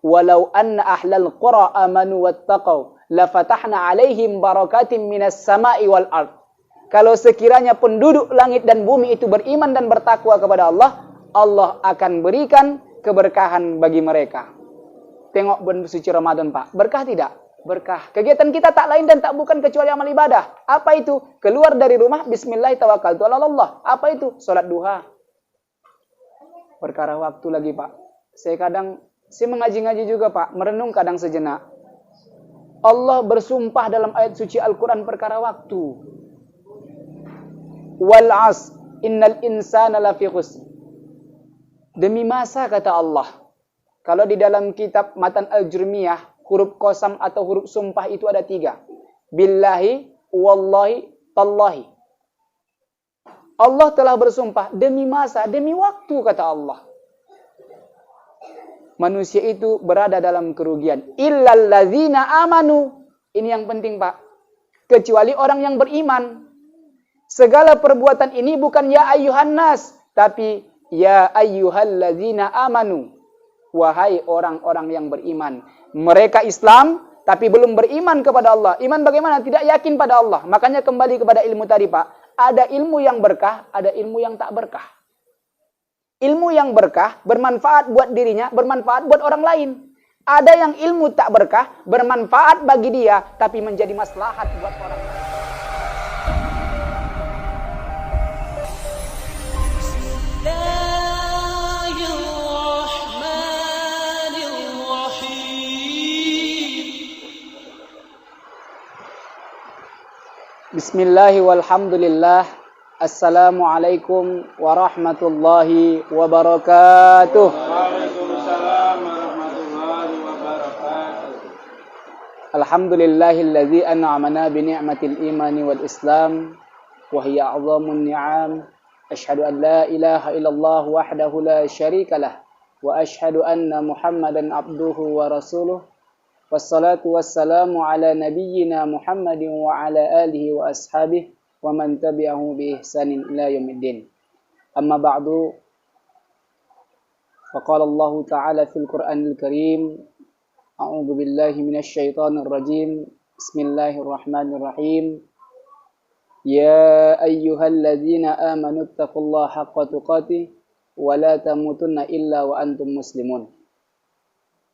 walau anna ahlal qura amanu wattaqau la fatahna alaihim barakatim minas sama'i wal ard. Kalau sekiranya penduduk langit dan bumi itu beriman dan bertakwa kepada Allah, Allah akan berikan keberkahan bagi mereka. Tengok bulan suci Ramadan, Pak. Berkah tidak? Berkah. Kegiatan kita tak lain dan tak bukan kecuali amal ibadah. Apa itu? Keluar dari rumah, bismillah tawakkaltu ala Allah. Apa itu? Salat duha. Perkara waktu lagi, Pak. Saya mengaji-ngaji juga, Pak. Merenung kadang sejenak. Allah bersumpah dalam ayat suci Al-Quran perkara waktu. Wal 'asr innal insana lafi khusr. Demi masa kata Allah. Kalau di dalam kitab Matan Al-Jurmiyah, huruf qasam atau huruf sumpah itu ada 3. Billahi, wallahi, tallahi. Allah telah bersumpah demi masa, demi waktu kata Allah. Manusia itu berada dalam kerugian. Illal ladzina amanu. Ini yang penting, Pak. Kecuali orang yang beriman. Segala perbuatan ini bukan ya ayyuhan nas, tapi ya ayyuhalladzina amanu. Wahai orang-orang yang beriman. Mereka Islam, tapi belum beriman kepada Allah. Iman bagaimana? Tidak yakin pada Allah. Makanya kembali kepada ilmu tadi, Pak. Ada ilmu yang berkah, ada ilmu yang tak berkah. Ilmu yang berkah, bermanfaat buat dirinya, bermanfaat buat orang lain. Ada yang ilmu tak berkah, bermanfaat bagi dia, tapi menjadi maslahat buat orang lain. Bismillahi walhamdulillah. Assalamualaikum warahmatullahi wabarakatuh. Waalaikumsalam warahmatullahi wabarakatuh. Alhamdulillahilladzi an'amana bi ni'matil imani wal islam wa hiya 'azamun ni'am. Asyhadu an la ilaha illallah wahdahu la syarikalah wa asyhadu anna Muhammadan abduhu wa rasuluh. Wassalatu wassalamu ala nabiyyina Muhammadin wa ala alihi wa ashabihi wa man tabi'ahu bi ihsanin ila yaumiddin. Amma ba'du. Faqala Allah Ta'ala fil Qur'anil Karim, a'udzu billahi minasy syaithanir rajim. Bismillahirrahmanirrahim. Ya ayyuhalladzina amanu taqullaha haqqa tuqatih wa la tamutunna illa wa antum muslimun.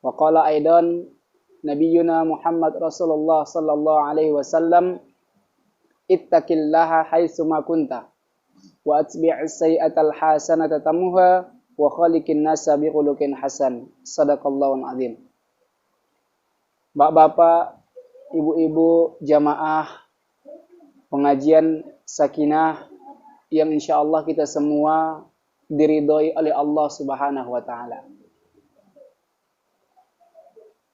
Wa qala aidan Nabiyuna Muhammad Rasulullah sallallahu alaihi wasallam, ittaqillaha haitsuma kunta wa atbi'is sayyi'atal hasanata tamuha wa khaliqin nasa bikhuluqin hasan. Shadaqallahul azim. Bapak-bapak, ibu-ibu jamaah pengajian Sakinah yang insyaallah kita semua diridhoi oleh Allah Subhanahu wa taala.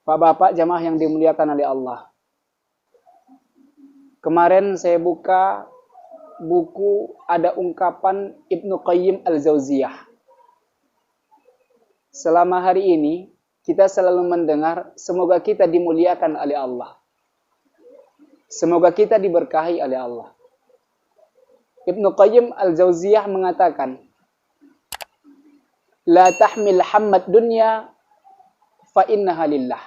Bapak-bapak jamaah yang dimuliakan oleh Allah. Kemarin saya buka buku, ada ungkapan Ibnu Qayyim Al-Jauziyah. Selama hari ini kita selalu mendengar semoga kita dimuliakan oleh Allah. Semoga kita diberkahi oleh Allah. Ibnu Qayyim Al-Jauziyah mengatakan, la tahmil hammad dunya fa innaha lillah.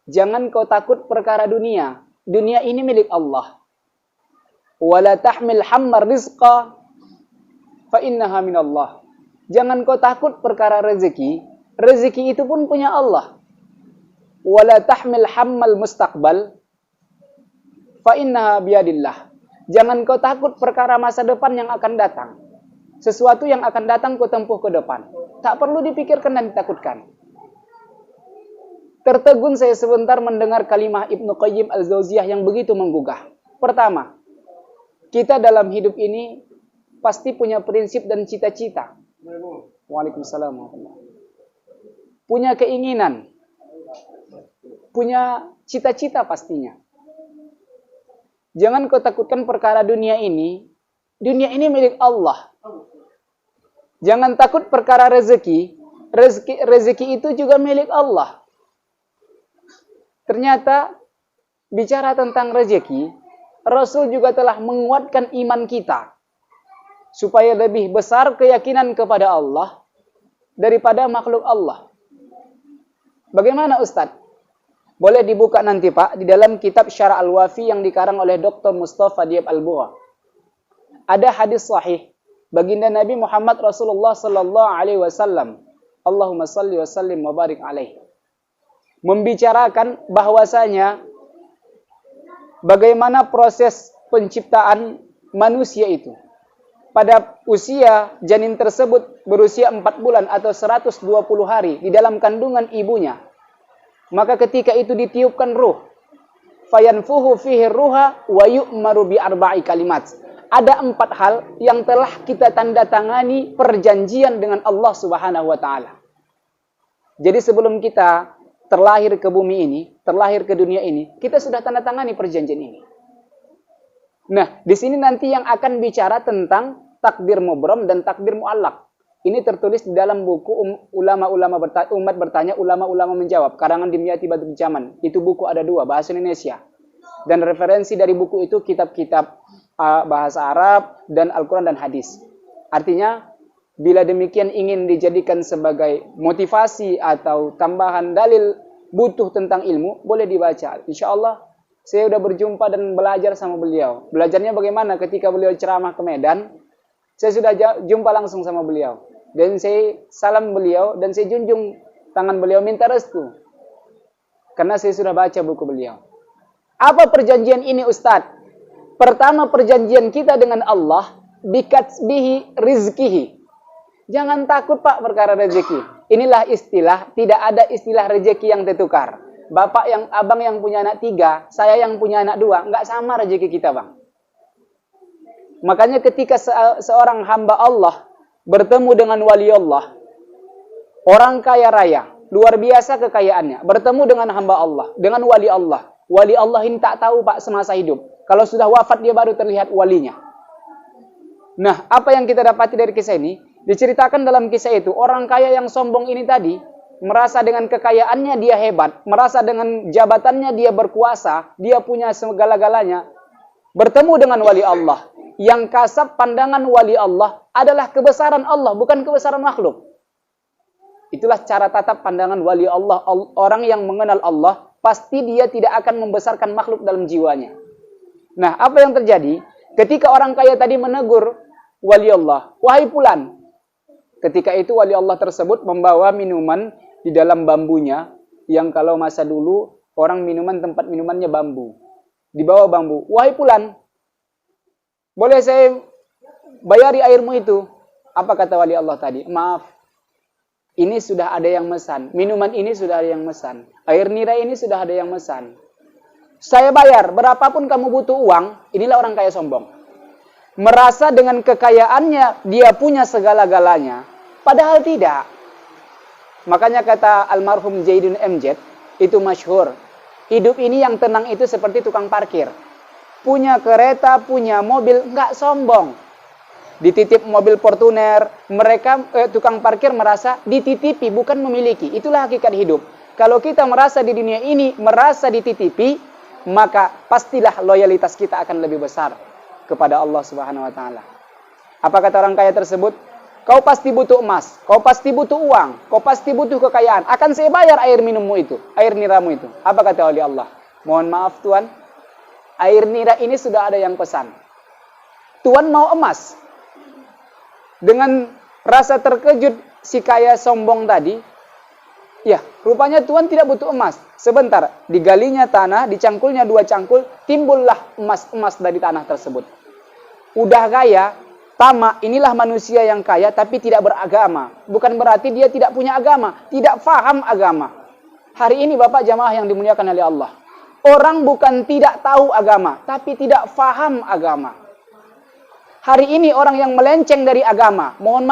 Jangan kau takut perkara dunia. Dunia ini milik Allah. Wala tahmil hammar rizqa fa innaha minallah. Jangan kau takut perkara rezeki. Rezeki itu pun punya Allah. Wala tahmil hammal mustaqbal fa innaha biyadillah. Jangan kau takut perkara masa depan yang akan datang. Sesuatu yang akan datang kau tempuh ke depan. Tak perlu dipikirkan dan ditakutkan. Tertegun saya sebentar mendengar kalimah Ibnu Qayyim Al-Jauziyah yang begitu menggugah. Pertama, kita dalam hidup ini pasti punya prinsip dan cita-cita. Waalaikumsalam. Punya keinginan. Punya cita-cita pastinya. Jangan kau takutkan perkara dunia ini. Dunia ini milik Allah. Jangan takut perkara rezeki. Rezeki itu juga milik Allah. Ternyata bicara tentang rezeki, Rasul juga telah menguatkan iman kita supaya lebih besar keyakinan kepada Allah daripada makhluk Allah. Bagaimana Ustadz? Boleh dibuka nanti Pak, di dalam kitab Syarah Al-Wafi yang dikarang oleh Dr. Mustafa Diab Al-Bugha. Ada hadis sahih baginda Nabi Muhammad Rasulullah sallallahu alaihi wasallam, Allahumma salli wa sallim wa barik alaihi, membicarakan bahwasanya bagaimana proses penciptaan manusia itu. Pada usia janin tersebut berusia 4 bulan atau 120 hari di dalam kandungan ibunya. Maka ketika itu ditiupkan ruh. Fayanfuhu fihi ruha wa yu'maru bi arba'i kalimat. Ada 4 hal yang telah kita tanda tangani perjanjian dengan Allah Subhanahu wa taala. Jadi sebelum kita terlahir ke bumi ini, terlahir ke dunia ini, kita sudah tanda tangani perjanjian ini. Nah, di sini nanti yang akan bicara tentang takdir mubram dan takdir muallak. Ini tertulis di dalam buku umat bertanya, ulama-ulama menjawab. Karangan Dimyati Batu Jaman. Itu buku ada 2, bahasa Indonesia. Dan referensi dari buku itu kitab-kitab bahasa Arab dan Al-Quran dan hadis. Artinya, bila demikian ingin dijadikan sebagai motivasi atau tambahan dalil butuh tentang ilmu, boleh dibaca. Insya Allah, saya sudah berjumpa dan belajar sama beliau. Belajarnya bagaimana ketika beliau ceramah ke Medan, saya sudah jumpa langsung sama beliau. Dan saya salam beliau, dan saya junjung tangan beliau, minta restu. Karena saya sudah baca buku beliau. Apa perjanjian ini Ustadz? Pertama, perjanjian kita dengan Allah, bikatsbihi rizkihi. Jangan takut Pak perkara rezeki. Inilah istilah, tidak ada istilah rezeki yang tertukar. Abang yang punya anak 3, saya yang punya anak 2, nggak sama rezeki kita Bang. Makanya ketika seorang hamba Allah bertemu dengan wali Allah, orang kaya raya, luar biasa kekayaannya, bertemu dengan hamba Allah, dengan wali Allah. Wali Allah ini tak tahu Pak semasa hidup. Kalau sudah wafat dia baru terlihat walinya. Nah, apa yang kita dapati dari kisah ini? Diceritakan dalam kisah itu, orang kaya yang sombong ini tadi, merasa dengan kekayaannya dia hebat, merasa dengan jabatannya dia berkuasa, dia punya segala-galanya. Bertemu dengan wali Allah. Yang kasab pandangan wali Allah adalah kebesaran Allah, bukan kebesaran makhluk. Itulah cara tatap pandangan wali Allah. Orang yang mengenal Allah, pasti dia tidak akan membesarkan makhluk dalam jiwanya. Nah, apa yang terjadi? Ketika orang kaya tadi menegur wali Allah, wahai fulan. Ketika itu wali Allah tersebut membawa minuman di dalam bambunya, yang kalau masa dulu orang tempat minumannya bambu. Dibawa bambu, wahai fulan, boleh saya bayari airmu itu? Apa kata wali Allah tadi? Maaf, ini sudah ada yang mesan. Minuman ini sudah ada yang mesan. Air nira ini sudah ada yang mesan. Saya bayar, berapapun kamu butuh uang. Inilah orang kaya sombong. Merasa dengan kekayaannya, dia punya segala-galanya. Padahal tidak. Makanya kata almarhum Zaidun MZ, itu masyhur. Hidup ini yang tenang itu seperti tukang parkir. Punya kereta, punya mobil, nggak sombong. Dititip mobil Fortuner, mereka tukang parkir merasa dititipi, bukan memiliki. Itulah hakikat hidup. Kalau kita merasa di dunia ini, merasa dititipi, maka pastilah loyalitas kita akan lebih besar kepada Allah Subhanahu wa taala. Apa kata orang kaya tersebut? Kau pasti butuh emas, kau pasti butuh uang, kau pasti butuh kekayaan. Akan saya bayar air minummu itu, air niramu itu. Apa kata wali Allah? Mohon maaf Tuan, air nira ini sudah ada yang pesan. Tuan mau emas. Dengan rasa terkejut si kaya sombong tadi, ya rupanya Tuan tidak butuh emas. Sebentar, digalinya tanah, dicangkulnya 2 cangkul, timbullah emas-emas dari tanah tersebut. Udah kaya, tamak, inilah manusia yang kaya tapi tidak beragama. Bukan berarti dia tidak punya agama, tidak faham agama. Hari ini Bapak jamaah yang dimuliakan oleh Allah, orang bukan tidak tahu agama, tapi tidak faham agama. Hari ini orang yang melenceng dari agama, mohon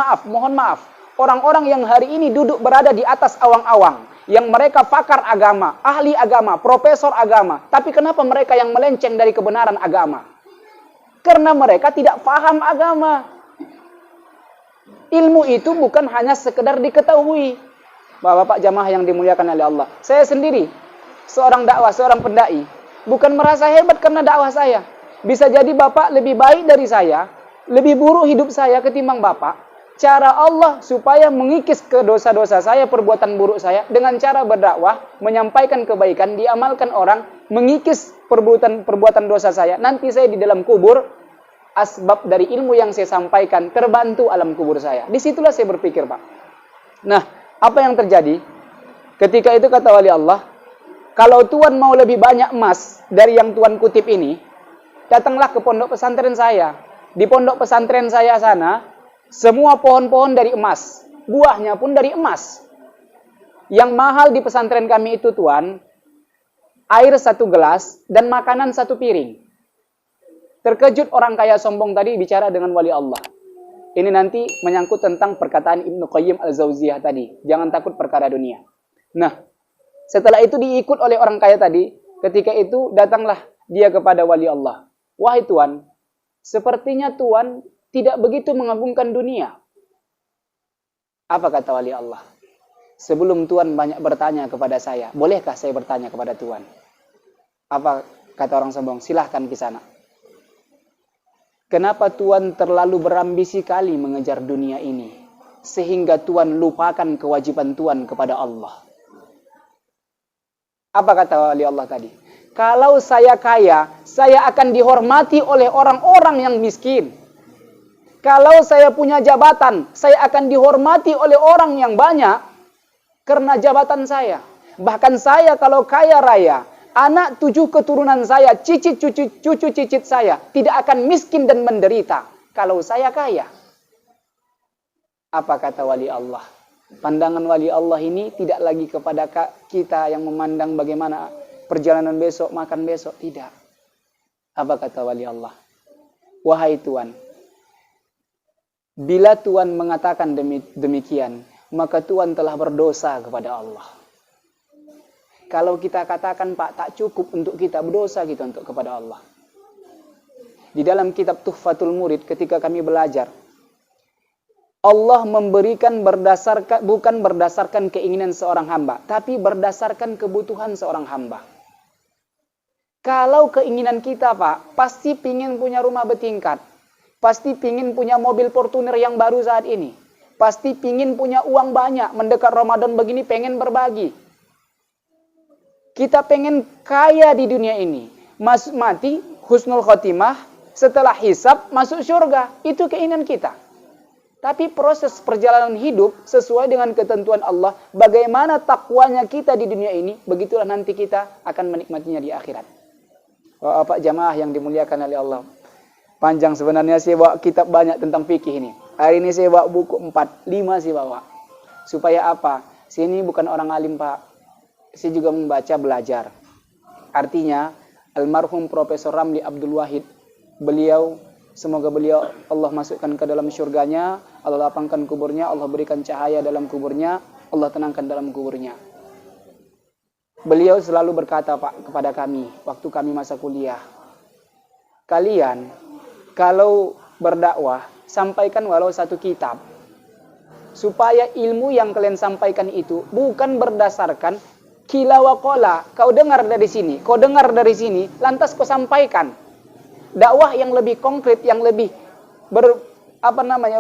maaf. Orang-orang yang hari ini duduk berada di atas awang-awang, yang mereka pakar agama, ahli agama, profesor agama. Tapi kenapa mereka yang melenceng dari kebenaran agama? Karena mereka tidak faham agama. Ilmu itu bukan hanya sekedar diketahui. Bapak jamaah yang dimuliakan oleh Allah, saya sendiri seorang dakwah, seorang pendai, bukan merasa hebat karena dakwah saya. Bisa jadi Bapak lebih baik dari saya, lebih buruk hidup saya ketimbang Bapak. cara Allah supaya mengikis ke dosa-dosa saya, perbuatan buruk saya, dengan cara berdakwah, menyampaikan kebaikan, diamalkan orang, mengikis perbuatan dosa saya. Nanti saya di dalam kubur, asbab dari ilmu yang saya sampaikan, terbantu alam kubur saya. Disitulah saya berpikir, Pak. Nah, apa yang terjadi? Ketika itu kata wali Allah, kalau Tuan mau lebih banyak emas dari yang Tuan kutip ini, datanglah ke pondok pesantren saya. Di pondok pesantren saya sana, semua pohon-pohon dari emas. Buahnya pun dari emas. Yang mahal di pesantren kami itu, Tuan, air 1 gelas dan makanan 1 piring. Terkejut orang kaya sombong tadi bicara dengan wali Allah. Ini nanti menyangkut tentang perkataan Ibnu Qayyim Al-Jauziyah tadi. Jangan takut perkara dunia. Nah, setelah itu diikut oleh orang kaya tadi. Ketika itu datanglah dia kepada wali Allah. Wahai Tuan, sepertinya Tuan tidak begitu mengagungkan dunia. Apa kata wali Allah? Sebelum Tuan banyak bertanya kepada saya, bolehkah saya bertanya kepada Tuan? Apa kata orang sombong? Silahkan ke sana. Kenapa Tuan terlalu berambisi kali mengejar dunia ini, sehingga Tuan lupakan kewajiban Tuan kepada Allah? Apa kata wali Allah tadi? Kalau saya kaya, saya akan dihormati oleh orang-orang yang miskin. Kalau saya punya jabatan, saya akan dihormati oleh orang yang banyak karena jabatan saya. Bahkan saya kalau kaya raya, anak 7 keturunan saya, cucu cicit saya, tidak akan miskin dan menderita kalau saya kaya. Apa kata wali Allah? Pandangan wali Allah ini tidak lagi kepada kita yang memandang bagaimana perjalanan besok, makan besok. Tidak. Apa kata wali Allah? Wahai Tuan, bila Tuan mengatakan demikian, maka Tuan telah berdosa kepada Allah. Kalau kita katakan, Pak, tak cukup untuk kita, berdosa kita untuk kepada Allah. Di dalam kitab Tuhfatul Murid ketika kami belajar, Allah memberikan bukan berdasarkan keinginan seorang hamba, tapi berdasarkan kebutuhan seorang hamba. Kalau keinginan kita, Pak, pasti pingin punya rumah bertingkat, pasti pingin punya mobil Fortuner yang baru saat ini, pasti pingin punya uang banyak, mendekat Ramadan begini pengen berbagi. Kita pengen kaya di dunia ini, mati, husnul khotimah, setelah hisab masuk surga, itu keinginan kita. Tapi proses perjalanan hidup sesuai dengan ketentuan Allah, bagaimana takwanya kita di dunia ini, begitulah nanti kita akan menikmatinya di akhirat. Bapak jamaah yang dimuliakan oleh Allah. Panjang sebenarnya saya bawa kitab banyak tentang fikih ini. Hari ini saya bawa buku 4, 5 saya bawa. Supaya apa? Saya ini bukan orang alim, Pak. Saya juga membaca belajar. Artinya, almarhum Profesor Ramli Abdul Wahid, beliau, semoga beliau Allah masukkan ke dalam syurganya, Allah lapangkan kuburnya, Allah berikan cahaya dalam kuburnya, Allah tenangkan dalam kuburnya. Beliau selalu berkata, Pak, kepada kami, waktu kami masa kuliah, kalian kalau berdakwah, sampaikan walau 1 kitab. Supaya ilmu yang kalian sampaikan itu bukan berdasarkan kila wa qala, kau dengar dari sini, kau dengar dari sini, lantas kau sampaikan. Dakwah yang lebih konkret, yang lebih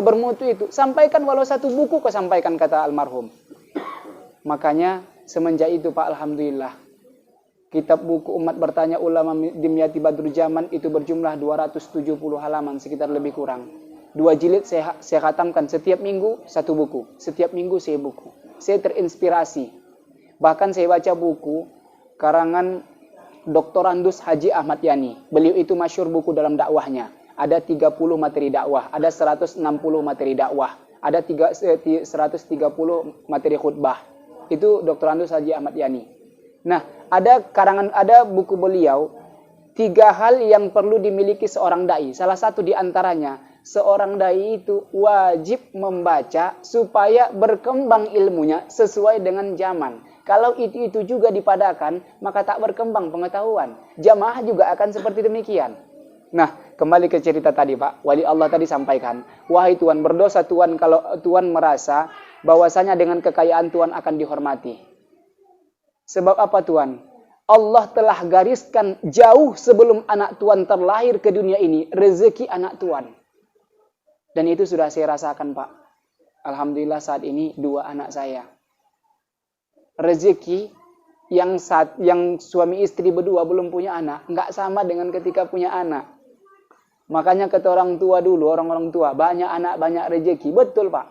bermutu itu, sampaikan walau 1 buku kau sampaikan, kata almarhum. Makanya semenjak itu, Pak, alhamdulillah, kitab buku Umat Bertanya Ulama Dimyati Badrul Zaman itu berjumlah 270 halaman, sekitar lebih kurang. 2 jilid saya khatamkan setiap minggu 1 buku. Setiap minggu saya buku. Saya terinspirasi. Bahkan saya baca buku karangan Dr. Andus Haji Ahmad Yani. Beliau itu masyhur buku dalam dakwahnya. Ada 30 materi dakwah, ada 160 materi dakwah, ada 130 materi khutbah. Itu Dr. Andus Haji Ahmad Yani. Nah, ada buku beliau 3 hal yang perlu dimiliki seorang dai. Salah satu di antaranya, seorang dai itu wajib membaca supaya berkembang ilmunya sesuai dengan zaman. Kalau itu juga dipadakan, maka tak berkembang pengetahuan. Jamaah juga akan seperti demikian. Nah, kembali ke cerita tadi, Pak. Wali Allah tadi sampaikan, wahai Tuan, berdosa Tuan kalau Tuan merasa bahwasanya dengan kekayaan Tuan akan dihormati. Sebab apa, Tuan? Allah telah gariskan jauh sebelum anak Tuan terlahir ke dunia ini, rezeki anak Tuan. Dan itu sudah saya rasakan, Pak. Alhamdulillah saat ini 2 anak saya. Rezeki yang suami istri berdua belum punya anak, nggak sama dengan ketika punya anak. Makanya kata orang tua dulu, orang-orang tua, banyak anak, banyak rezeki. Betul, Pak.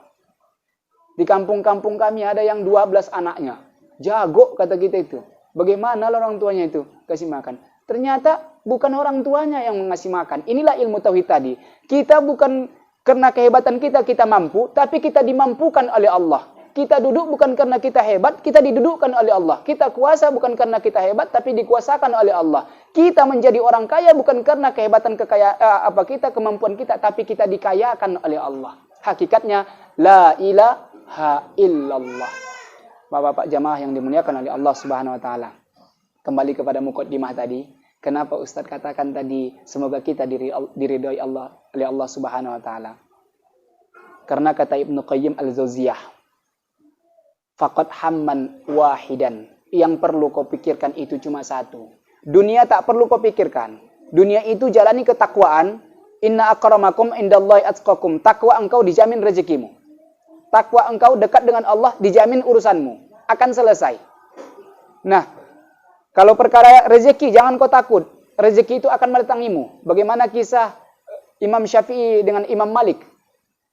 Di kampung-kampung kami ada yang 12 anaknya. Jago, kata kita itu. Bagaimana orang tuanya itu kasih makan? Ternyata bukan orang tuanya yang mengasih makan. Inilah ilmu tauhid tadi. Kita bukan karena kehebatan kita mampu, tapi kita dimampukan oleh Allah. Kita duduk bukan karena kita hebat, kita didudukkan oleh Allah. Kita kuasa bukan karena kita hebat, tapi dikuasakan oleh Allah. Kita menjadi orang kaya bukan karena kehebatan kemampuan kita, tapi kita dikayakan oleh Allah. Hakikatnya la ilaha illallah. Bapak-bapak jamaah yang dimuliakan oleh Allah Subhanahu wa taala. Kembali kepada muqaddimah tadi, kenapa Ustaz katakan tadi semoga kita diridhoi Allah oleh Allah Subhanahu wa taala? Karena kata Ibnu Qayyim Al-Jauziyah, faqad hamman wahidan. Yang perlu kau pikirkan itu cuma satu. Dunia tak perlu kau pikirkan. Dunia itu jalani ketakwaan. Inna akramakum indallahi atqakum. Takwa engkau dijamin rezekimu. Takwa engkau dekat dengan Allah dijamin urusanmu. Akan selesai. Nah, kalau perkara rezeki jangan kau takut. Rezeki itu akan mendatangimu. Bagaimana kisah Imam Syafi'i dengan Imam Malik.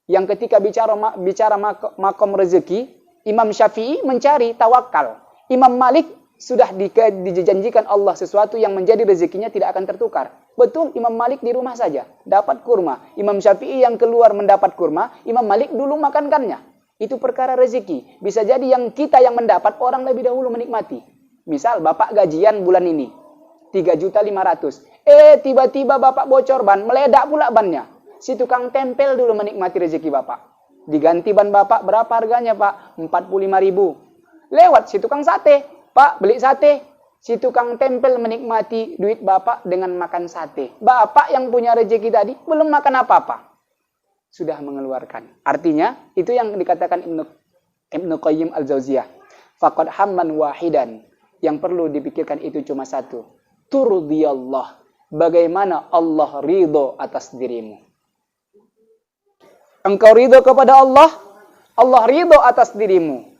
Yang ketika bicara makom rezeki, Imam Syafi'i mencari tawakal. Imam Malik sudah dijanjikan Allah sesuatu yang menjadi rezekinya tidak akan tertukar. Betul, Imam Malik di rumah saja dapat kurma. Imam Syafi'i yang keluar mendapat kurma, Imam Malik dulu makankannya. Itu perkara rezeki. Bisa jadi yang kita yang mendapat, orang lebih dahulu menikmati. Misal Bapak gajian bulan ini 3.500.000. Tiba-tiba Bapak bocor ban, meledak pula bannya. Si tukang tempel dulu menikmati rezeki Bapak. Diganti ban Bapak, berapa harganya Pak? 45.000. Lewat si tukang sate, Pak beli sate. Si tukang tempel menikmati duit Bapak dengan makan sate. Bapak yang punya rezeki tadi belum makan apa-apa, sudah mengeluarkan. Artinya itu yang dikatakan Ibnu Qayyim Al-Jauziyah. Faqad hamman wahidan. Yang perlu dipikirkan itu cuma satu. Turdiyallah. Bagaimana Allah ridho atas dirimu. Engkau ridho kepada Allah, Allah ridho atas dirimu.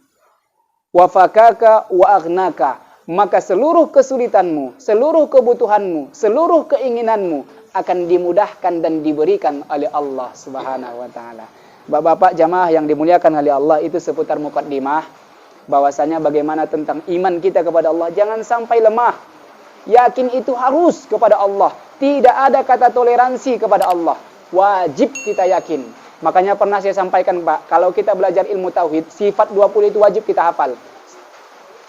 Wa fakaka wa aghnaka. Maka seluruh kesulitanmu, seluruh kebutuhanmu, seluruh keinginanmu akan dimudahkan dan diberikan oleh Allah Subhanahu wa taala. Bapak-bapak jamaah yang dimuliakan oleh Allah, itu seputar muqaddimah bahwasanya bagaimana tentang iman kita kepada Allah. Jangan sampai lemah. Yakin itu harus kepada Allah. Tidak ada kata toleransi kepada Allah. Wajib kita yakin. Makanya pernah saya sampaikan, Pak, kalau kita belajar ilmu tauhid, sifat 20 itu wajib kita hafal.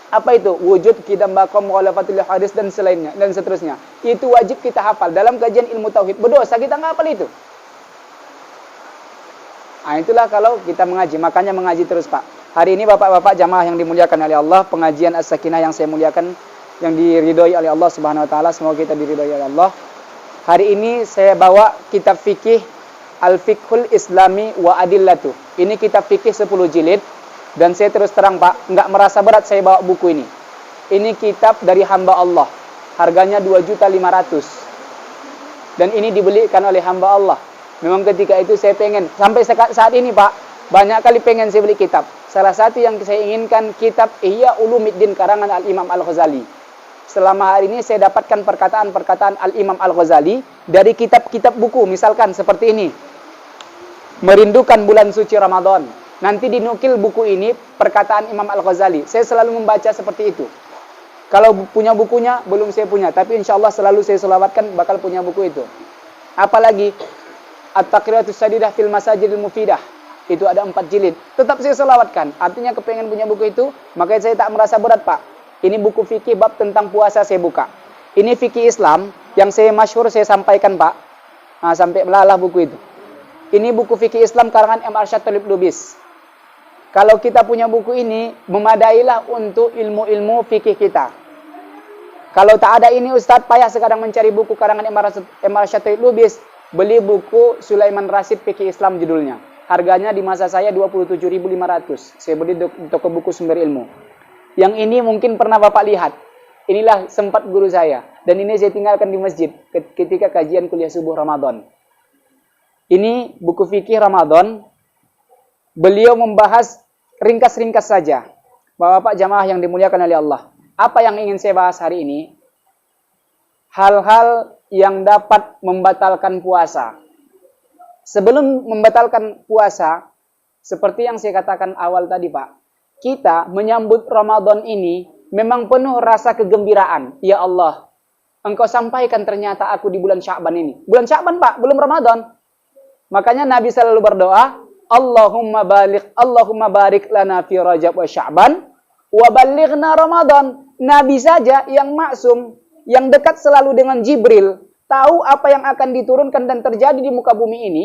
Apa itu? Wujud, qidam, baqam, mukhalafatul hadis dan selainnya dan seterusnya. Itu wajib kita hafal dalam kajian ilmu tauhid. Berdosa kita nggak hafal itu. Nah, itulah kalau kita mengaji. Makanya mengaji terus, Pak. Hari ini Bapak-bapak jamaah yang dimuliakan oleh Allah, pengajian As-Sakinah yang saya muliakan, yang diridhoi oleh Allah Subhanahu wa taala, semoga kita diridhoi oleh Allah. Hari ini saya bawa kitab fikih Al-Fiqhul Islami wa Adillatu. Ini kitab fikih 10 jilid. Dan saya terus terang, Pak, nggak merasa berat saya bawa buku ini. Ini kitab dari hamba Allah. Harganya 2.500.000. Dan ini dibelikan oleh hamba Allah. Memang ketika itu saya pengen, sampai saat ini, Pak, banyak kali pengen saya beli kitab. Salah satu yang saya inginkan kitab Ihya Ulumuddin karangan Al-Imam Al-Ghazali. Selama hari ini saya dapatkan perkataan-perkataan Al-Imam Al-Ghazali dari kitab-kitab buku. Misalkan seperti ini. Merindukan bulan suci Ramadan. Nanti dinukil buku ini perkataan Imam Al-Ghazali. Saya selalu membaca seperti itu. Kalau punya bukunya, belum saya punya. Tapi insya Allah selalu saya selawatkan bakal punya buku itu. Apalagi At-Taqriyatus Sadidah fil Masajidil Mufidah. Itu ada 4 jilid. Tetap saya selawatkan. Artinya kepengen punya buku itu, makanya saya tak merasa berat, Pak. Ini buku fikih bab tentang puasa saya buka. Ini fikih Islam yang saya masyhur saya sampaikan, Pak. Nah, sampai melalah buku itu. Ini buku fikih Islam karangan M. Arsyad Thalib Lubis. Kalau kita punya buku ini, memadailah untuk ilmu-ilmu fikih kita. Kalau tak ada ini, Ustadz payah sekarang mencari buku karangan M. Arsyad Thalib Lubis. Beli buku Sulaiman Rasyid Fikih Islam judulnya. Harganya di masa saya 27.500. Saya beli di toko buku Sumber Ilmu. Yang ini mungkin pernah Bapak lihat. Inilah sempat guru saya. Dan ini saya tinggalkan di masjid ketika kajian kuliah subuh Ramadan. Ini buku fikih Ramadan beliau membahas ringkas-ringkas saja. Bapak-bapak jamaah yang dimuliakan oleh Allah. Apa yang ingin saya bahas hari ini? Hal-hal yang dapat membatalkan puasa. Sebelum membatalkan puasa, seperti yang saya katakan awal tadi Pak, kita menyambut Ramadan ini memang penuh rasa kegembiraan. Ya Allah, Engkau sampaikan ternyata aku di bulan Sya'ban ini. Bulan Sya'ban Pak, belum Ramadan. Makanya Nabi selalu berdoa, Allahumma barik lana fi Rajab wa Sya'ban wa balighna Ramadan. Nabi saja yang maksum, yang dekat selalu dengan Jibril, tahu apa yang akan diturunkan dan terjadi di muka bumi ini,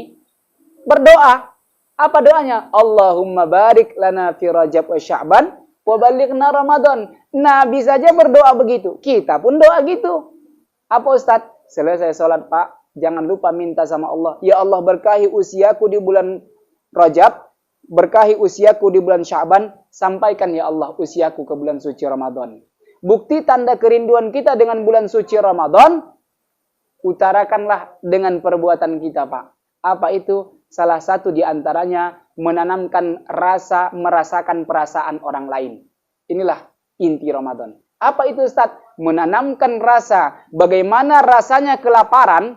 berdoa. Apa doanya? Allahumma barik lana fi Rajab wa Sya'ban wa balighna Ramadan. Nabi saja berdoa begitu. Kita pun doa gitu. Apa Ustaz? Selesai sholat Pak, jangan lupa minta sama Allah. Ya Allah, berkahi usiaku di bulan Rajab, berkahi usiaku di bulan Sya'ban, sampaikan ya Allah usiaku ke bulan suci Ramadan. Bukti tanda kerinduan kita dengan bulan suci Ramadan, utarakanlah dengan perbuatan kita Pak. Apa itu? Salah satu di antaranya menanamkan rasa, merasakan perasaan orang lain. Inilah inti Ramadan. Apa itu Ustaz? Menanamkan rasa, bagaimana rasanya kelaparan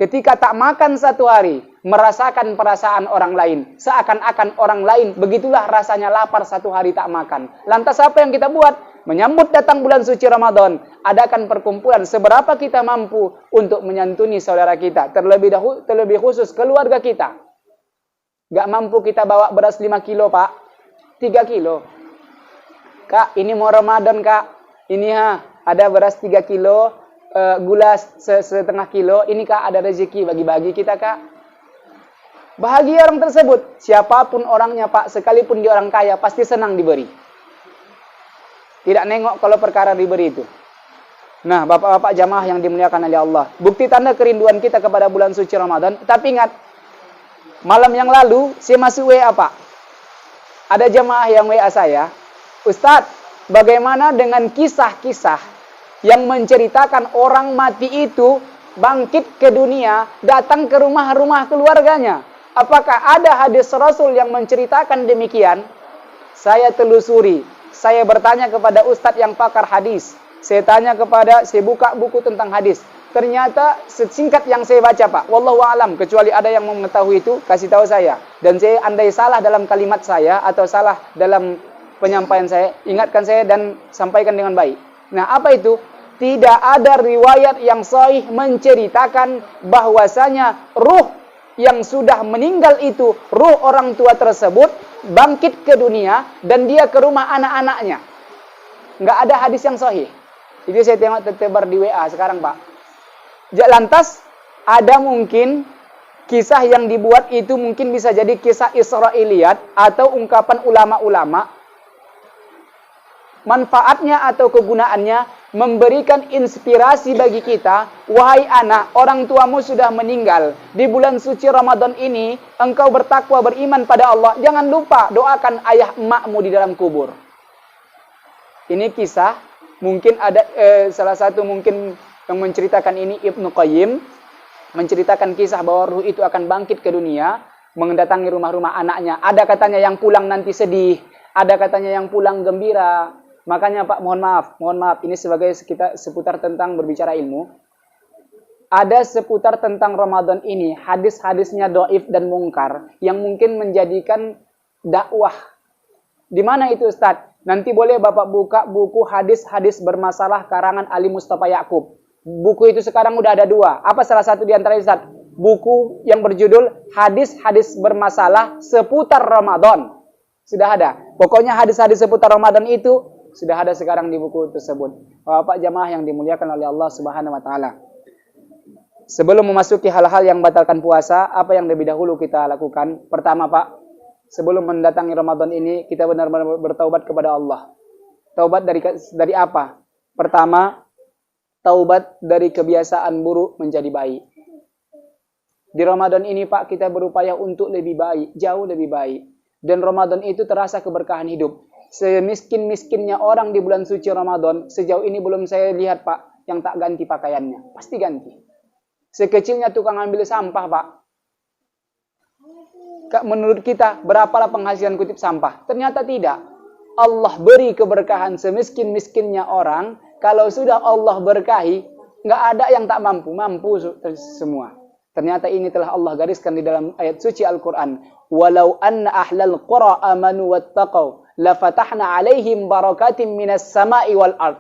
ketika tak makan satu hari, merasakan perasaan orang lain. Seakan-akan orang lain, begitulah rasanya lapar satu hari tak makan. Lantas apa yang kita buat? Menyambut datang bulan suci Ramadan, adakan perkumpulan seberapa kita mampu untuk menyantuni saudara kita. Terlebih khusus keluarga kita. Gak mampu kita bawa beras 5 kilo Pak, 3 kilo. Kak, ini mau Ramadan Kak. Ini ada beras 3 kilo, gula setengah kilo. Ini Kak ada rezeki bagi-bagi kita Kak. Bahagia orang tersebut. Siapapun orangnya Pak, sekalipun dia orang kaya, pasti senang diberi. Tidak nengok kalau perkara diberi itu. Nah, bapak-bapak jamaah yang dimuliakan oleh Allah. Bukti tanda kerinduan kita kepada bulan suci Ramadan. Tapi ingat, malam yang lalu saya masuk WA Pak. Ada jamaah yang WA saya. Ustadz, bagaimana dengan kisah-kisah yang menceritakan orang mati itu bangkit ke dunia, datang ke rumah-rumah keluarganya? Apakah ada hadis Rasul yang menceritakan demikian? Saya telusuri. Saya bertanya kepada ustadz yang pakar hadis. Saya buka buku tentang hadis. Ternyata sesingkat yang saya baca Pak, wallahu alam, kecuali ada yang mau mengetahui itu, kasih tahu saya. Dan saya andai salah dalam kalimat saya atau salah dalam penyampaian saya, ingatkan saya dan sampaikan dengan baik. Nah, apa itu? Tidak ada riwayat yang sahih menceritakan bahwasanya ruh yang sudah meninggal itu, ruh orang tua tersebut bangkit ke dunia dan dia ke rumah anak-anaknya. Nggak ada hadis yang sahih. Itu saya tengok tersebar di WA sekarang Pak. Lantas ada mungkin kisah yang dibuat itu mungkin bisa jadi kisah Israiliyat atau ungkapan ulama-ulama. Manfaatnya atau kegunaannya memberikan inspirasi bagi kita. Wahai anak, orang tuamu sudah meninggal. Di bulan suci Ramadan ini, engkau bertakwa beriman pada Allah. Jangan lupa doakan ayah emakmu di dalam kubur. Ini kisah, mungkin ada salah satu mungkin yang menceritakan ini Ibnu Qayyim. Menceritakan kisah bahwa ruh itu akan bangkit ke dunia, mendatangi rumah-rumah anaknya. Ada katanya yang pulang nanti sedih. Ada katanya yang pulang gembira. Makanya Pak, mohon maaf, ini sebagai kita seputar tentang berbicara ilmu. Ada seputar tentang Ramadan ini, hadis-hadisnya dhaif dan mungkar, yang mungkin menjadikan dakwah. Di mana itu Ustaz? Nanti boleh Bapak buka buku hadis-hadis bermasalah karangan Ali Mustafa Ya'qub. Buku itu sekarang udah ada 2. Apa salah satu di antara Ustaz? Buku yang berjudul Hadis-hadis bermasalah seputar Ramadan. Sudah ada. Pokoknya hadis-hadis seputar Ramadan itu sudah ada sekarang di buku tersebut. Bapak jamaah yang dimuliakan oleh Allah Subhanahu wa taala. Sebelum memasuki hal-hal yang membatalkan puasa, apa yang lebih dahulu kita lakukan? Pertama, Pak, sebelum mendatangi Ramadan ini, kita benar-benar bertaubat kepada Allah. Taubat dari apa? Pertama, taubat dari kebiasaan buruk menjadi baik. Di Ramadan ini, Pak, kita berupaya untuk lebih baik, jauh lebih baik. Dan Ramadan itu terasa keberkahan hidup. Semiskin-miskinnya orang di bulan suci Ramadan, sejauh ini belum saya lihat Pak, yang tak ganti pakaiannya. Pasti ganti. Sekecilnya tukang ambil sampah Pak. Menurut kita, berapalah penghasilan kutip sampah? Ternyata tidak. Allah beri keberkahan semiskin-miskinnya orang. Kalau sudah Allah berkahi, nggak ada yang tak mampu. Mampu semua. Ternyata ini telah Allah gariskan di dalam ayat suci Al-Quran. Walau anna ahlal qura amanu wattaqaw lafatahna alaihim barakatim minas sama'i wal ard.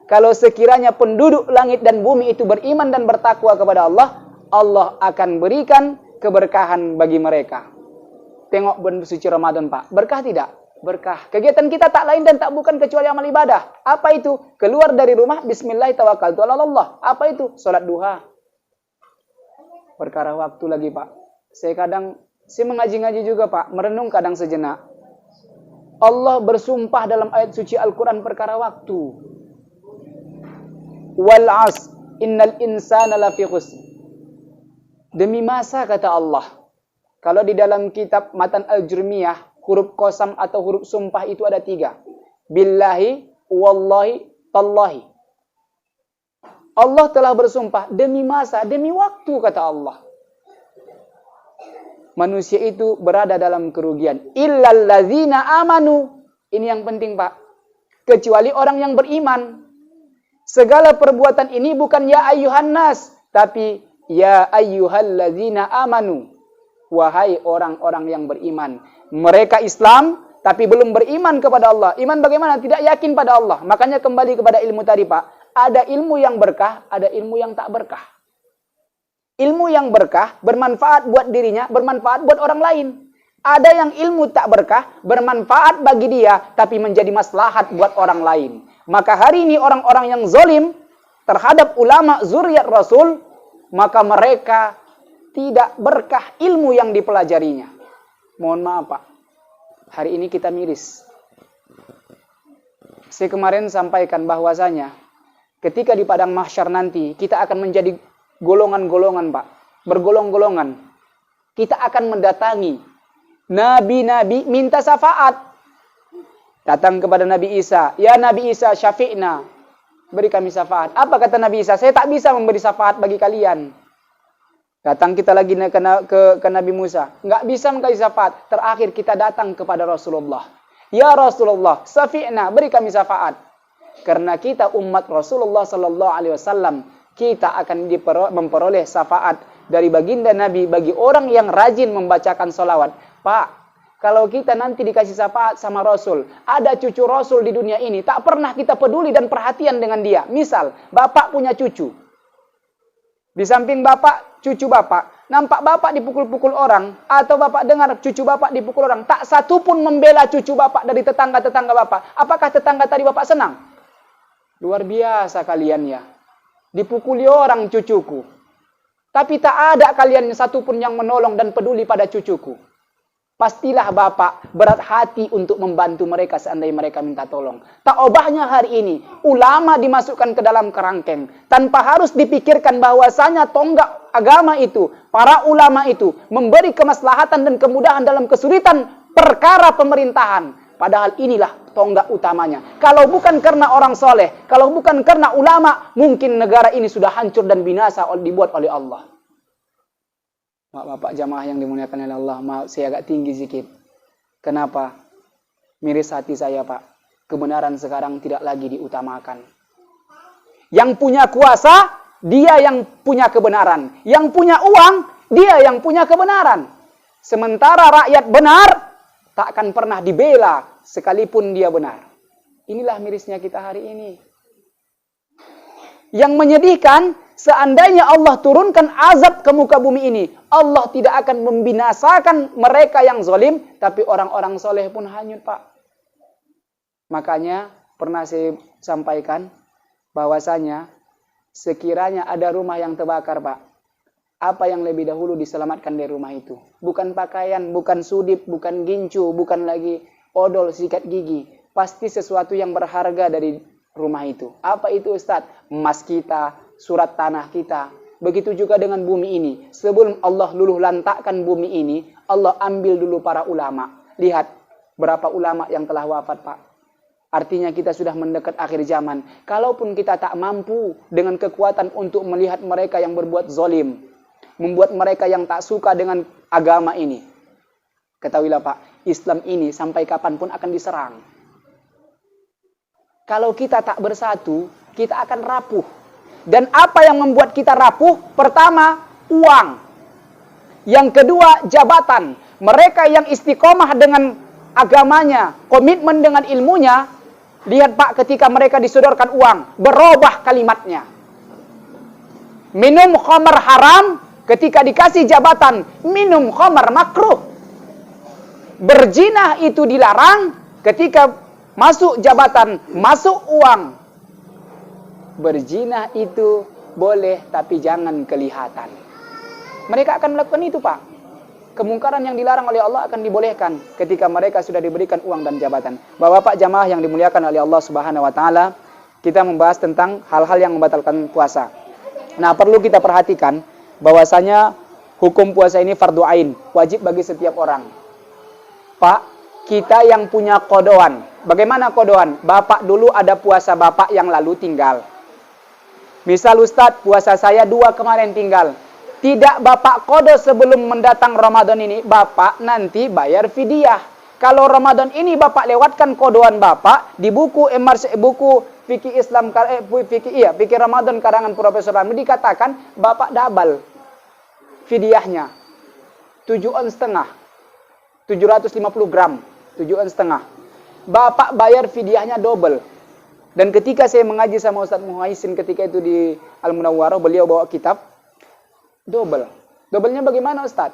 Kalau sekiranya penduduk langit dan bumi itu beriman dan bertakwa kepada Allah, Allah akan berikan keberkahan bagi mereka. Tengok bulan suci Ramadan, Pak. Berkah tidak? Berkah. Kegiatan kita tak lain dan tak bukan kecuali amal ibadah. Apa itu? Keluar dari rumah, bismillahirrahmanirrahim. Apa itu? Salat duha. Perkara waktu lagi, Pak. Saya mengaji-ngaji juga, Pak. Merenung kadang sejenak. Allah bersumpah dalam ayat suci Al-Quran perkara waktu. Wal 'asr innal insana lafi khusr. Demi masa, kata Allah. Kalau di dalam kitab Matan Al-Jurmiyah, huruf qasam atau huruf sumpah itu ada 3. Billahi, wallahi, tallahi. Allah telah bersumpah demi masa, demi waktu, kata Allah. Manusia itu berada dalam kerugian. Illal ladzina amanu. Ini yang penting, Pak. Kecuali orang yang beriman. Segala perbuatan ini bukan ya ayyuhan nas, tapi ya ayyuhal ladzina amanu. Wahai orang-orang yang beriman. Mereka Islam, tapi belum beriman kepada Allah. Iman bagaimana? Tidak yakin pada Allah. Makanya kembali kepada ilmu tadi, Pak. Ada ilmu yang berkah, ada ilmu yang tak berkah. Ilmu yang berkah, bermanfaat buat dirinya, bermanfaat buat orang lain. Ada yang ilmu tak berkah, bermanfaat bagi dia, tapi menjadi maslahat buat orang lain. Maka hari ini orang-orang yang zalim terhadap ulama zuriat Rasul, maka mereka tidak berkah ilmu yang dipelajarinya. Mohon maaf, Pak. Hari ini kita miris. Saya kemarin sampaikan bahwasanya ketika di padang mahsyar nanti kita akan menjadi golongan-golongan, Pak. Bergolong-golongan. Kita akan mendatangi nabi-nabi minta syafaat. Datang kepada Nabi Isa, "Ya Nabi Isa, syafi'na." Beri kami syafaat. Apa kata Nabi Isa? "Saya tak bisa memberi syafaat bagi kalian." Datang kita lagi ke Nabi Musa. Nggak bisa memberi syafaat. Terakhir kita datang kepada Rasulullah. "Ya Rasulullah, syafi'na." Beri kami syafaat. Karena kita umat Rasulullah sallallahu alaihi wasallam, kita akan memperoleh syafaat dari baginda Nabi bagi orang yang rajin membacakan salawat. Pak, kalau kita nanti dikasih syafaat sama Rasul, ada cucu Rasul di dunia ini, tak pernah kita peduli dan perhatian dengan dia. Misal, Bapak punya cucu. Di samping Bapak, cucu Bapak, nampak Bapak dipukul-pukul orang, atau Bapak dengar cucu Bapak dipukul orang, tak satu pun membela cucu Bapak dari tetangga-tetangga Bapak. Apakah tetangga tadi Bapak senang? Luar biasa kalian ya. Dipukuli orang cucuku. Tapi tak ada kalian satupun yang menolong dan peduli pada cucuku. Pastilah Bapak berat hati untuk membantu mereka seandainya mereka minta tolong. Tak obahnya hari ini, ulama dimasukkan ke dalam kerangkeng. Tanpa harus dipikirkan bahwasanya tonggak agama itu, para ulama itu, memberi kemaslahatan dan kemudahan dalam kesulitan perkara pemerintahan. Padahal inilah tonggak utamanya. Kalau bukan karena orang soleh, kalau bukan karena ulama, mungkin negara ini sudah hancur dan binasa dibuat oleh Allah. Bapak jamaah yang dimuliakan oleh Allah, maaf saya agak tinggi sedikit. Kenapa? Miris hati saya, Pak. Kebenaran sekarang tidak lagi diutamakan. Yang punya kuasa, dia yang punya kebenaran. Yang punya uang, dia yang punya kebenaran. Sementara rakyat benar, tak akan pernah dibela sekalipun dia benar. Inilah mirisnya kita hari ini. Yang menyedihkan, seandainya Allah turunkan azab ke muka bumi ini, Allah tidak akan membinasakan mereka yang zalim, tapi orang-orang soleh pun hanyut, Pak. Makanya pernah saya sampaikan bahwasanya sekiranya ada rumah yang terbakar, Pak, apa yang lebih dahulu diselamatkan dari rumah itu? Bukan pakaian, bukan sudip, bukan gincu, bukan lagi odol, sikat gigi. Pasti sesuatu yang berharga dari rumah itu. Apa itu, Ustadz? Emas kita, surat tanah kita. Begitu juga dengan bumi ini. Sebelum Allah luluh lantakkan bumi ini, Allah ambil dulu para ulama. Lihat berapa ulama yang telah wafat, Pak. Artinya kita sudah mendekat akhir zaman. Kalaupun kita tak mampu dengan kekuatan untuk melihat mereka yang berbuat zalim, membuat mereka yang tak suka dengan agama ini, Ketahuilah Pak, Islam ini sampai kapanpun akan diserang. Kalau kita tak bersatu, kita akan rapuh. Dan apa yang membuat kita rapuh? Pertama, uang. Yang kedua, jabatan. Mereka yang istiqomah dengan agamanya, komitmen dengan ilmunya, lihat Pak, ketika mereka disodorkan uang, berubah kalimatnya. Minum khamar haram, ketika dikasih jabatan, minum khamar makruh. Berzina itu dilarang, ketika masuk jabatan, masuk uang. Berzina itu boleh, tapi jangan kelihatan. Mereka akan melakukan itu Pak. Kemungkaran yang dilarang oleh Allah akan dibolehkan ketika mereka sudah diberikan uang dan jabatan. Bapak-bapak jamaah yang dimuliakan oleh Allah Subhanahu wa taala, kita membahas tentang hal-hal yang membatalkan puasa. Nah, perlu kita perhatikan bahwasanya hukum puasa ini fardu ain, wajib bagi setiap orang. Pak, kita yang punya kodoan. Bagaimana kodoan? Bapak dulu ada puasa bapak yang lalu tinggal. Misal Ustadz, puasa saya 2 kemarin tinggal. Tidak Bapak kodo sebelum mendatang Ramadan ini, Bapak nanti bayar fidyah. Kalau Ramadan ini Bapak lewatkan kodoan Bapak di buku buku fikih Islam fikih Ramadan karangan Profesor Ramli dikatakan Bapak double fidyahnya. 7,5 on, 750 gram, 7,5 on. Bapak bayar fidyahnya double. Dan ketika saya mengaji sama Ustaz Muhaisin ketika itu di Al-Munawwarah, beliau bawa kitab double. Doublenya bagaimana Ustaz?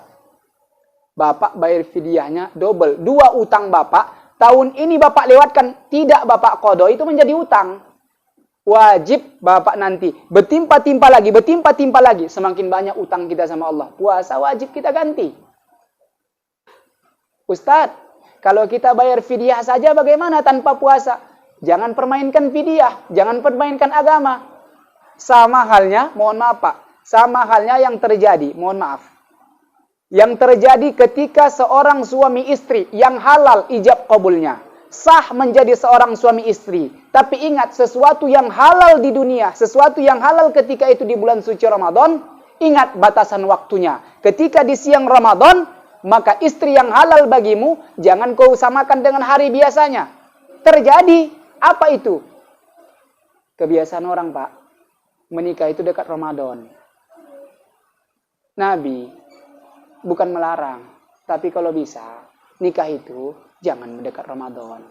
Bapak bayar fidyahnya double. 2 utang Bapak, tahun ini Bapak lewatkan, tidak Bapak qada, itu menjadi utang. Wajib Bapak nanti bertimpa-timpa lagi. Semakin banyak utang kita sama Allah, puasa wajib kita ganti. Ustaz, kalau kita bayar fidyah saja bagaimana tanpa puasa? Jangan permainkan fidyah, jangan permainkan agama. Sama halnya, mohon maaf Pak, sama halnya yang terjadi, mohon maaf. Yang terjadi ketika seorang suami istri yang halal ijab qabulnya, sah menjadi seorang suami istri. Tapi ingat, sesuatu yang halal di dunia, sesuatu yang halal ketika itu di bulan suci Ramadan, ingat batasan waktunya. Ketika di siang Ramadan, maka istri yang halal bagimu, jangan kau samakan dengan hari biasanya. Terjadi. Apa itu? Kebiasaan orang Pak, menikah itu dekat Ramadan. Nabi bukan melarang, tapi kalau bisa, nikah itu jangan mendekat Ramadan.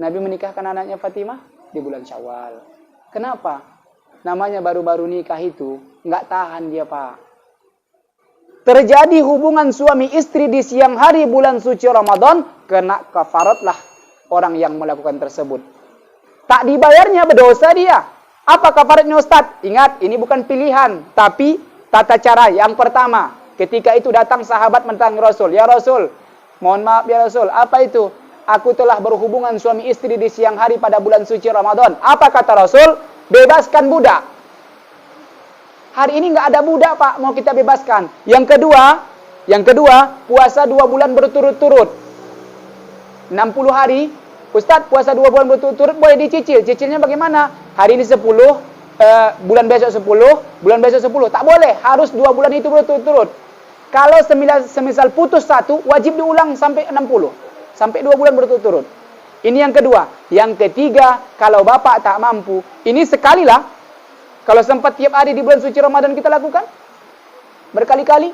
Nabi menikahkan anaknya Fatimah di bulan Syawal. Kenapa? Namanya baru-baru nikah itu, nggak tahan dia Pak. Terjadi hubungan suami istri di siang hari bulan suci Ramadan, kena kafaratlah orang yang melakukan tersebut. Tak dibayarnya berdosa dia. Apa kafaratnya Ustaz? Ingat, ini bukan pilihan, tapi tata cara. Yang pertama, ketika itu datang sahabat mendatangi Rasul. Ya Rasul, mohon maaf ya Rasul, apa itu? Aku telah berhubungan suami istri di siang hari pada bulan suci Ramadan. Apa kata Rasul? Bebaskan budak. Hari ini nggak ada budak Pak, mau kita bebaskan. Yang kedua, puasa 2 bulan berturut-turut. 60 hari, Ustadz puasa 2 bulan berturut-turut boleh dicicil. Cicilnya bagaimana? Hari ini 10, bulan besok 10, bulan besok 10. Tak boleh, harus 2 bulan itu berturut-turut. Kalau semisal putus 1, wajib diulang sampai 60. Sampai 2 bulan berturut-turut. Ini yang kedua. Yang ketiga, kalau Bapak tak mampu, ini sekali lah. Kalau sempat tiap hari di bulan suci Ramadan kita lakukan, berkali-kali,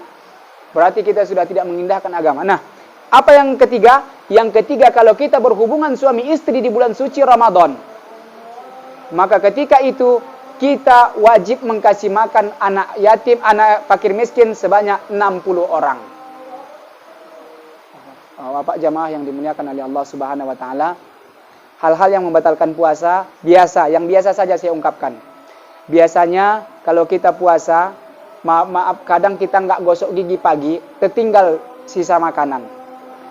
berarti kita sudah tidak mengindahkan agama. Nah, apa yang ketiga? Yang ketiga, kalau kita berhubungan suami istri di bulan suci Ramadan, maka ketika itu kita wajib mengkasih makan anak yatim, anak fakir miskin sebanyak 60 orang. Bapak jamaah yang dimuliakan oleh Allah Subhanahu wa taala, hal-hal yang membatalkan puasa yang biasa saja saya ungkapkan. Biasanya kalau kita puasa, maaf kadang kita nggak gosok gigi pagi, tertinggal sisa makanan.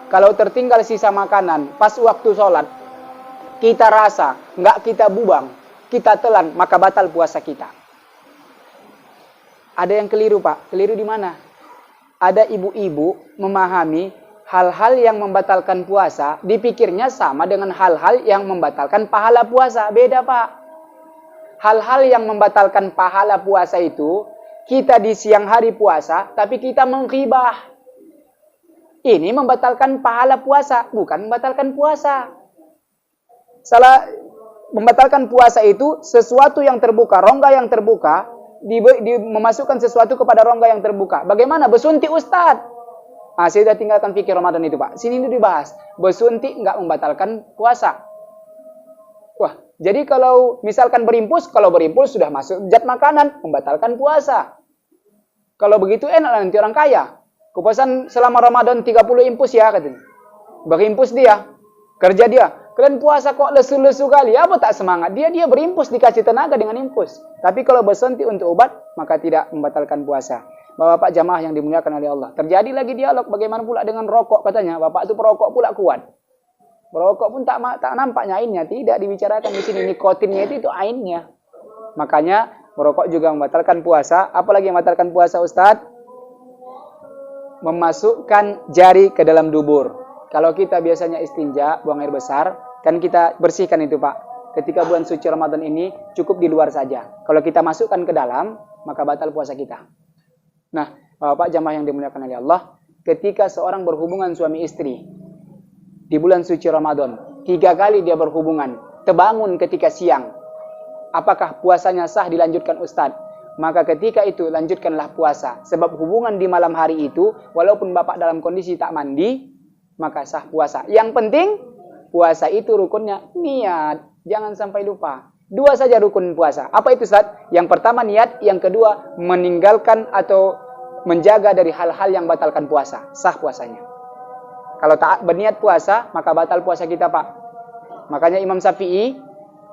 Kalau tertinggal sisa makanan, pas waktu sholat, kita rasa, nggak kita buang, kita telan, maka batal puasa kita. Ada yang keliru Pak, keliru di mana? Ada ibu-ibu memahami hal-hal yang membatalkan puasa, dipikirnya sama dengan hal-hal yang membatalkan pahala puasa. Beda Pak. Hal-hal yang membatalkan pahala puasa itu, kita di siang hari puasa, tapi kita menghibah. Ini membatalkan pahala puasa, bukan membatalkan puasa. Membatalkan puasa itu sesuatu yang terbuka, rongga yang terbuka, memasukkan sesuatu kepada rongga yang terbuka. Bagaimana? Bersuntik Ustaz. Saya sudah tinggalkan fikir Ramadan itu Pak. Sini itu dibahas. Bersuntik enggak membatalkan puasa. Wah, jadi kalau misalkan berimpus, kalau berimpus sudah masuk zat makanan, membatalkan puasa. Kalau begitu enak nanti orang kaya. Kepuasan selama Ramadan 30 impus ya katanya. Berimpus dia, kerja dia. Kalian puasa kok lesu-lesu kali, apa tak semangat? Dia berimpus, dikasih tenaga dengan impus. Tapi kalau bersuntik untuk obat, maka tidak membatalkan puasa. Bapak jamaah yang dimuliakan oleh Allah. Terjadi lagi dialog, bagaimana pula dengan rokok katanya. Bapak itu perokok pula kuat. Perokok pun tak nampaknya ainnya, tidak dibicarakan di sini. Nikotinnya itu ainnya. Makanya merokok juga membatalkan puasa. Apalagi yang membatalkan puasa Ustadz? Memasukkan jari ke dalam dubur. Kalau kita biasanya istinja, buang air besar, kan kita bersihkan itu Pak. Ketika bulan suci Ramadan ini cukup di luar saja. Kalau kita masukkan ke dalam, maka batal puasa kita. Nah, Bapak jamaah yang dimuliakan oleh Allah, ketika seorang berhubungan suami istri di bulan suci Ramadan, 3 kali dia berhubungan, terbangun ketika siang, apakah puasanya sah dilanjutkan Ustadz? Maka ketika itu lanjutkanlah puasa. Sebab hubungan di malam hari itu, walaupun Bapak dalam kondisi tak mandi, maka sah puasa. Yang penting, puasa itu rukunnya niat. Jangan sampai lupa. 2 saja rukun puasa. Apa itu Ustaz? Yang pertama niat, yang kedua meninggalkan atau menjaga dari hal-hal yang batalkan puasa. Sah puasanya. Kalau tak berniat puasa, maka batal puasa kita Pak. Makanya Imam Syafi'i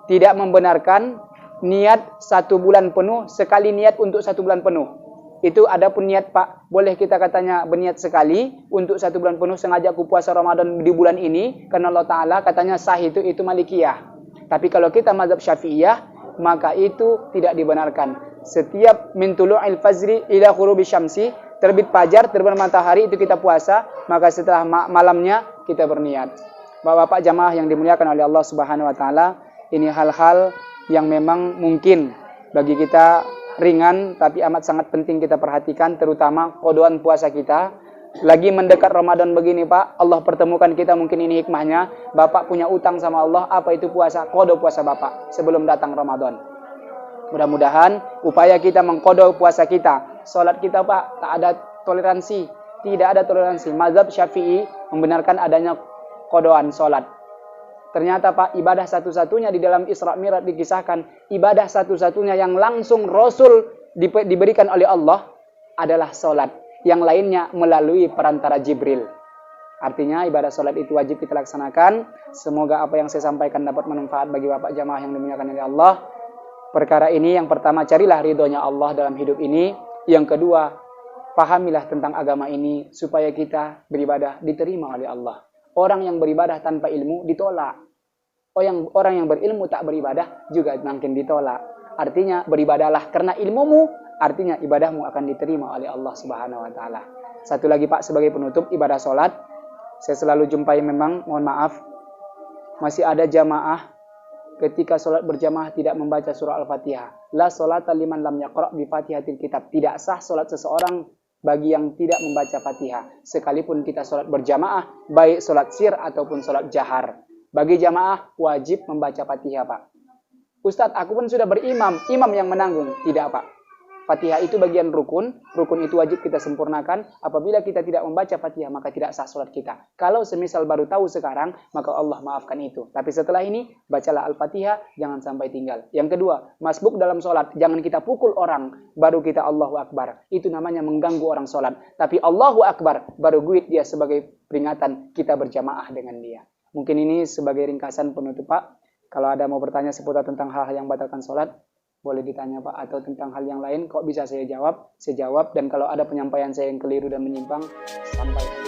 tidak membenarkan niat 1 bulan penuh, sekali niat untuk 1 bulan penuh. Itu adapun niat Pak, boleh kita katanya berniat sekali untuk 1 bulan penuh, sengaja aku puasa Ramadan di bulan ini, karena Allah Ta'ala katanya sah itu Malikiyah. Tapi kalau kita mazhab Syafi'iyah, maka itu tidak dibenarkan. Setiap min tulu'il fajri ila ghurubi syamsi, terbit fajar, terbit matahari, itu kita puasa, maka setelah malamnya kita berniat. Bapak-bapak jamaah yang dimuliakan oleh Allah Subhanahu wa Ta'ala, ini hal-hal yang memang mungkin bagi kita ringan, tapi amat sangat penting kita perhatikan, terutama qadaan puasa kita. Lagi mendekat Ramadan begini Pak, Allah pertemukan kita, mungkin ini hikmahnya. Bapak punya utang sama Allah, apa itu puasa? Qada puasa Bapak sebelum datang Ramadan. Mudah-mudahan upaya kita mengqada puasa kita. Salat kita Pak, tak ada toleransi, tidak ada toleransi. Mazhab Syafi'i membenarkan adanya qadaan salat. Ternyata Pak, ibadah satu-satunya di dalam Isra Mi'raj dikisahkan, ibadah satu-satunya yang langsung Rasul diberikan oleh Allah adalah salat. Yang lainnya melalui perantara Jibril. Artinya ibadah salat itu wajib kita laksanakan. Semoga apa yang saya sampaikan dapat bermanfaat bagi Bapak jamaah yang dimuliakan oleh Allah. Perkara ini yang pertama, carilah ridhonya Allah dalam hidup ini. Yang kedua, pahamilah tentang agama ini supaya kita beribadah diterima oleh Allah. Orang yang beribadah tanpa ilmu ditolak. Orang yang berilmu tak beribadah juga makin ditolak. Artinya beribadahlah karena ilmumu, artinya ibadahmu akan diterima oleh Allah Subhanahu wa Ta'ala. Satu lagi Pak, sebagai penutup ibadah sholat, saya selalu jumpai memang, mohon maaf, masih ada jamaah ketika sholat berjamaah tidak membaca surah Al-Fatihah. La sholata liman lam yaqra' bi Fatihatil kitab. Tidak sah sholat seseorang bagi yang tidak membaca Fatihah. Sekalipun kita sholat berjamaah, baik sholat sir ataupun sholat jahar. Bagi jamaah wajib membaca Fatihah Pak. Ustadz, aku pun sudah berimam, imam yang menanggung. Tidak Pak. Fatihah itu bagian rukun itu wajib kita sempurnakan. Apabila kita tidak membaca Fatihah, maka tidak sah sholat kita. Kalau semisal baru tahu sekarang, maka Allah maafkan itu. Tapi setelah ini, bacalah Al-Fatihah, jangan sampai tinggal. Yang kedua, masbuk dalam sholat, jangan kita pukul orang, baru kita Allahu Akbar. Itu namanya mengganggu orang sholat. Tapi Allahu Akbar, baru guid dia sebagai peringatan kita berjamaah dengan dia. Mungkin ini sebagai ringkasan penutup Pak. Kalau ada mau bertanya seputar tentang hal-hal yang batalkan sholat, boleh ditanya Pak, atau tentang hal yang lain kok bisa saya jawab, Dan kalau ada penyampaian saya yang keliru dan menyimpang, sampaikan.